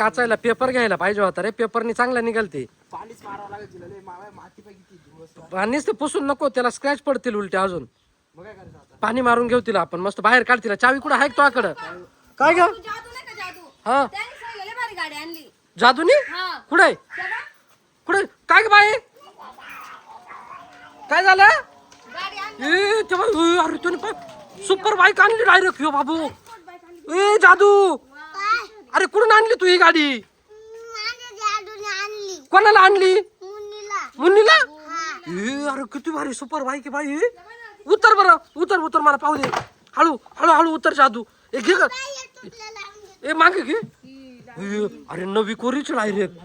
काचायला paper घ्यायला पाहिजे होता रे, पेपरनी चांगला निघालते. पाणीच मारावं लागेल तिला, लय माती पाहिजे ती धुळस. पाणीच ते पुसून नको, त्याला स्क्रॅच पडतील उलटे अजून. मग काय करायचं आता? पाणी मारून घेऊ तिला आपण, मस्त बाहेर काढ तिला. चावी कुठं आहे का तुझ्याकडं? काय ग? जादू नाही का जादू? हा त्याने सांगितलं लय भारी गाडी आणली. जादूनी हा. कुठे कुठे काय ग बाई? काय झालं? गाडी आणली. ए तेव्हा अरे तुम्ही पण सुपर बाईक आणली डायरेक्ट. यो बाबू स्पोर्ट बाईक आणली. ए जादू, अरे कुठून आणली तू ही गाडी? कोणाला आणली? मुन्नीला. ए अरे किती भारी सुपर बाईक आहे बाई. उतर बरं, उतर उतर, मला पाहू दे. हळू हळू हळू उतर जादू. ए घे ग, ए मागे घे. ए, अरे नवी कोरीची डायरेक्ट.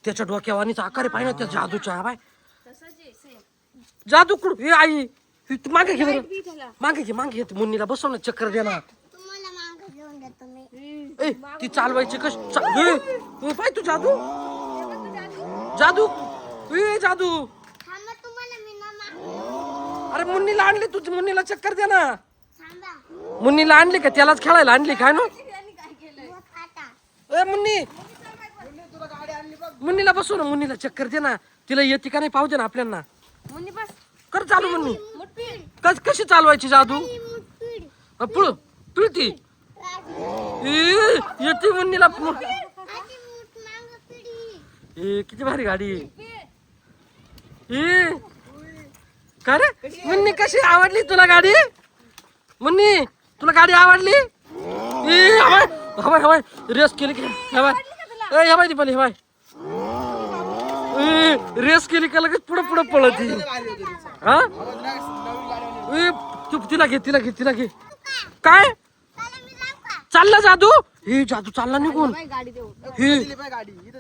त्याच्या डोक्यावानीचा आकार आहे पाहिजे त्या जादूच्या. बाय तसंच आहे, same. जादू कुठं? हे आई हे तू मागे घे बरं, बी त्याला. मागे घे मागे घे. मुन्नीला बसव ना, चक्कर दे ना. ए ती चालवायची कशी? पाय तू जादू, जादू, ए जादू. अरे मुन्नीला आणली तू, मुन्नीला चक्कर दे ना. मुन्नीला आणली का? त्यालाच खेळायला आणली काय ना? त्यांनी काय केलंय? ए मुन्नी, मुन्नीला बसव ना, मुन्नीला चक्कर दे ना. तिला येते का नाही पाहू दे ना आपल्याला. मुन्नी बस. कर चालू मुन्नी. मुठपीड. कशी चालवायची जादू? पुढ पिळती. येते मुन्नीला. ए किती भारी गाडी. ए काय रे मुन्नी, कशी आवडली तुला गाडी? मुन्नी तुला गाडी आवडली? ए हवाय हवाय हवाय, रेस केली की हवाय. ए हवाय दीपाली हवाय. ए रेस केली का लगेच पुढं पुढं पळती. हा ए तिला घे, तिला घे, तिला घे. काय चालला जादू? हे जादू चालला निघून. गाडी देऊ.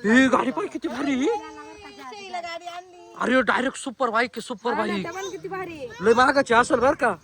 हे गाडी पाय किती भारी. शेळीला गाडी आणली. अरे direct super bike, super bike. किती भारी आहे. लय महागाची असेल बर का.